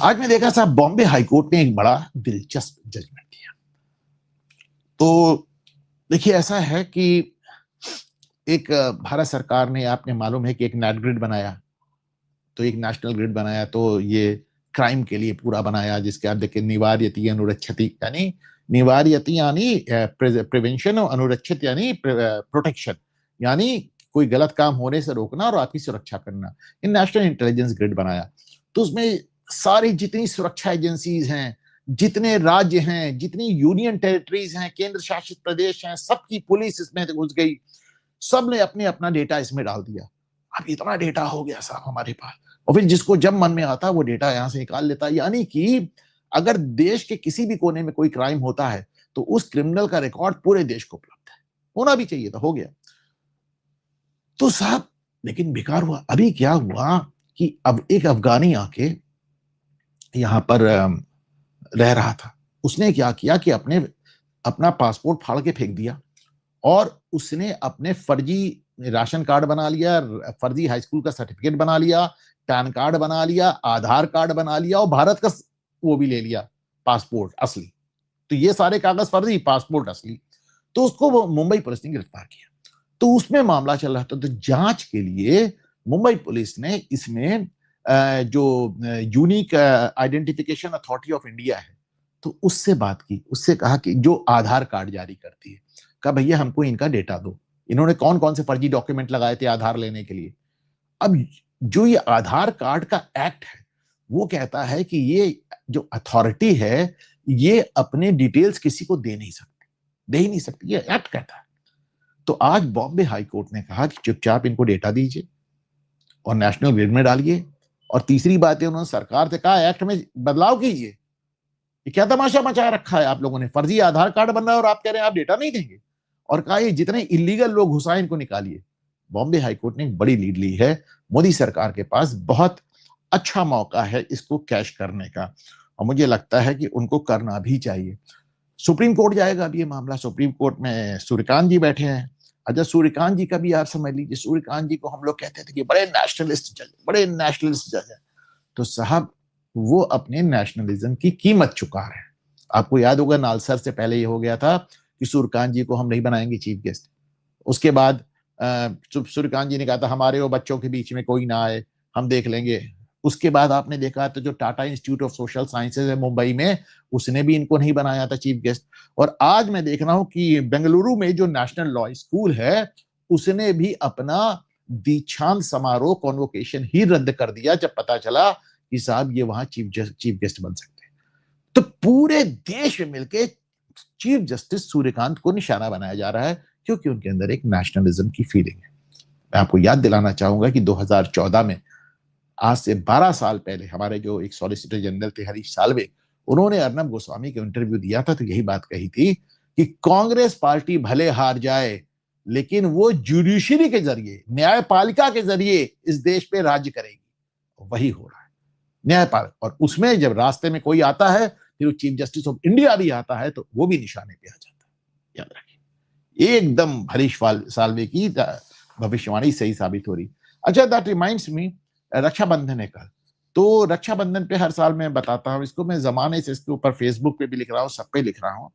आज मैं देखा साहब, बॉम्बे हाईकोर्ट ने एक बड़ा दिलचस्प जजमेंट दिया। तो देखिए, ऐसा है कि एक भारत सरकार ने, आपने मालूम है कि एक नेट ग्रिड बनाया, तो एक नेशनल ग्रिड बनाया, तो ये क्राइम के लिए पूरा बनाया, जिसके आप देखिए निवार्यति अनुरक्षति यानी निवार्यति यानी प्रिवेंशन और अनुरक्षित यानी प्रोटेक्शन, यानी कोई गलत काम होने से रोकना और आपकी सुरक्षा करना। इन नेशनल इंटेलिजेंस ग्रिड बनाया, तो उसमें सारी जितनी सुरक्षा एजेंसीज हैं, जितने राज्य हैं, जितनी यूनियन टेरिटरीज हैं, केंद्र शासित प्रदेश हैं, सबकी पुलिस इसमें घुस गई। सबने अपने अपना डेटा इसमें डाल दिया। अब इतना डेटा हो गया साहब हमारे पास, और फिर जिसको जब मन में आता वो डेटा यहां से निकाल लेता। यानी कि अगर देश के किसी भी कोने में कोई क्राइम होता है तो उस क्रिमिनल का रिकॉर्ड पूरे देश को उपलब्ध है। होना भी चाहिए था, हो गया। तो साहब, लेकिन बेकार हुआ। अभी क्या हुआ कि अब एक अफगानी आके यहां पर रह रहा था। उसने क्या किया कि अपना पासपोर्ट फाड़ के फेंक दिया, और उसने अपने फर्जी राशन कार्ड बना लिया, फर्जी हाई स्कूल का सर्टिफिकेट बना लिया, पैन कार्ड बना लिया, आधार कार्ड बना लिया, और भारत का वो भी ले लिया, पासपोर्ट असली। तो ये सारे कागज फर्जी, पासपोर्ट असली। तो उसको वो मुंबई पुलिस ने गिरफ्तार किया। तो उसमें मामला चल रहा था। तो जांच के लिए मुंबई पुलिस ने इसमें जो unique identification authority of India है, तो उससे बात की। उससे कहा कि जो आधार कार्ड जारी करती है, कहा भैया हमको इनका डेटा दो, इन्होंने कौन कौन से फर्जी डॉक्यूमेंट लगाए थे आधार लेने के लिए। अब जो ये आधार कार्ड का एक्ट है, वो कहता है कि ये जो अथॉरिटी है, ये अपने डिटेल्स किसी को दे नहीं सकती, दे ही नहीं सकती, ये एक्ट कहता है। तो आज बॉम्बे हाई कोर्ट ने कहा कि चुपचाप इनको डेटा दीजिए और नेशनल ग्रिड में डालिए। और तीसरी बात है, उन्होंने सरकार से कहा एक्ट में बदलाव कीजिए। ये क्या तमाशा मचा रखा है आप लोगों ने? फर्जी आधार कार्ड बन रहा है और आप कह रहे हैं आप डेटा नहीं देंगे। और कहा ये जितने इलीगल लोग घुसाए इनको निकालिए। बॉम्बे हाईकोर्ट ने एक बड़ी लीड ली है। मोदी सरकार के पास बहुत अच्छा मौका है इसको कैश करने का, और मुझे लगता है कि उनको करना भी चाहिए। सुप्रीम कोर्ट जाएगा अब ये मामला। सुप्रीम कोर्ट में सूर्यकांत जी बैठे हैं। अच्छा, सूर्यकांत जी का भी आप समझ लीजिए, सूर्यकांत जी को हम लोग कहते थे कि बड़े नेशनलिस्ट जज, बड़े नेशनलिस्ट जज हैं। तो साहब, वो अपने नेशनलिज्म की कीमत चुका रहे हैं। आपको याद होगा नालसर से पहले ये हो गया था कि सूर्यकांत जी को हम नहीं बनाएंगे चीफ गेस्ट। उसके बाद सूर्यकांत जी ने कहा था हमारे वो बच्चों के बीच में कोई ना आए, हम देख लेंगे। उसके बाद आपने देखा तो जो Tata institute of social sciences है मुंबई में, उसने भी इनको नहीं बनाया था चीफ गेस्ट। और आज मैं देख रहा हूं कि बेंगलुरु में जो नेशनल लॉ स्कूल है, उसने भी अपना दीक्षांत समारोह कॉन्वोकेशन ही रद्द कर दिया जब पता चला कि साहब ये वहां चीफ गेस्ट बन सकते हैं। तो पूरे देश में मिलकर चीफ जस्टिस सूर्यकांत को निशाना बनाया जा रहा है, क्योंकि उनके अंदर एक नेशनलिज्म की फीलिंग है। मैं आपको याद दिलाना चाहूंगा कि 2014 में, आज से 12 साल पहले, हमारे जो एक सॉलिसिटर जनरल थे हरीश साल्वे, उन्होंने अर्नब गोस्वामी को इंटरव्यू दिया था, तो यही बात कही थी कि कांग्रेस पार्टी भले हार जाए, लेकिन वो जुडिशरी के जरिए, न्यायपालिका के जरिए इस देश पे राज्य करेगी। वही हो रहा है, न्यायपालिका। और उसमें जब रास्ते में कोई आता है, फिर वो चीफ जस्टिस ऑफ इंडिया भी आता है, तो वो भी निशाने पे आ जाता है। याद रखिए, एकदम हरीश साल्वे की भविष्यवाणी सही साबित हो रही। अच्छा, दैट रिमाइंड्स मी, रक्षाबंधन है कल। तो रक्षाबंधन पे हर साल मैं बताता हूँ इसको, मैं जमाने से इसके ऊपर फेसबुक पे भी लिख रहा हूँ, सब पे लिख रहा हूँ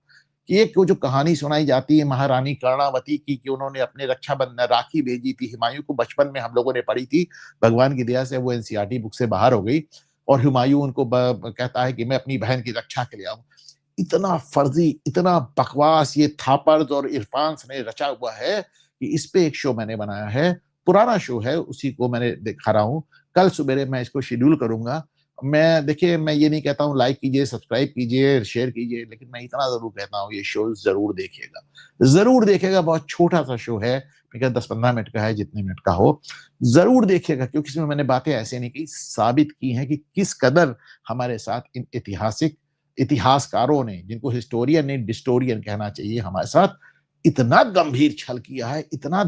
कि एक जो कहानी सुनाई जाती है महारानी कर्णावती की, कि उन्होंने अपने रक्षाबंधन राखी भेजी थी हुमायूं को। बचपन में हम लोगों ने पढ़ी थी, भगवान की दया से वो एनसीईआरटी बुक से बाहर हो गई, और हुमायूं उनको कहता है कि मैं अपनी बहन की रक्षा के लिए आऊं। इतना फर्जी, इतना बकवास ये थापर्स और इरफान ने रचा हुआ है कि इस पे एक शो मैंने बनाया है। पुराना शो है, उसी को मैंने दिखा रहा हूँ। कल सुबह मैं इसको शेड्यूल करूंगा। मैं देखिए, मैं ये नहीं कहता हूँ लाइक कीजिए, सब्सक्राइब कीजिए, शेयर कीजिए, लेकिन मैं इतना जरूर कहता हूँ ये शो जरूर देखिएगा, जरूर देखिएगा। बहुत छोटा सा शो है, 10-15 मिनट का है, जितने मिनट का हो जरूर देखिएगा, क्योंकि इसमें मैंने बातें ऐसे नहीं की, साबित की हैं कि किस कदर हमारे साथ इन इतिहासकारों ने, जिनको हिस्टोरियन नहीं डिस्टोरियन कहना चाहिए, हमारे साथ इतना गंभीर छल किया है, इतना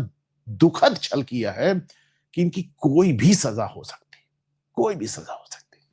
दुखद छल किया है कि इनकी कोई भी सजा हो सकती है, कोई भी सजा हो सकती है।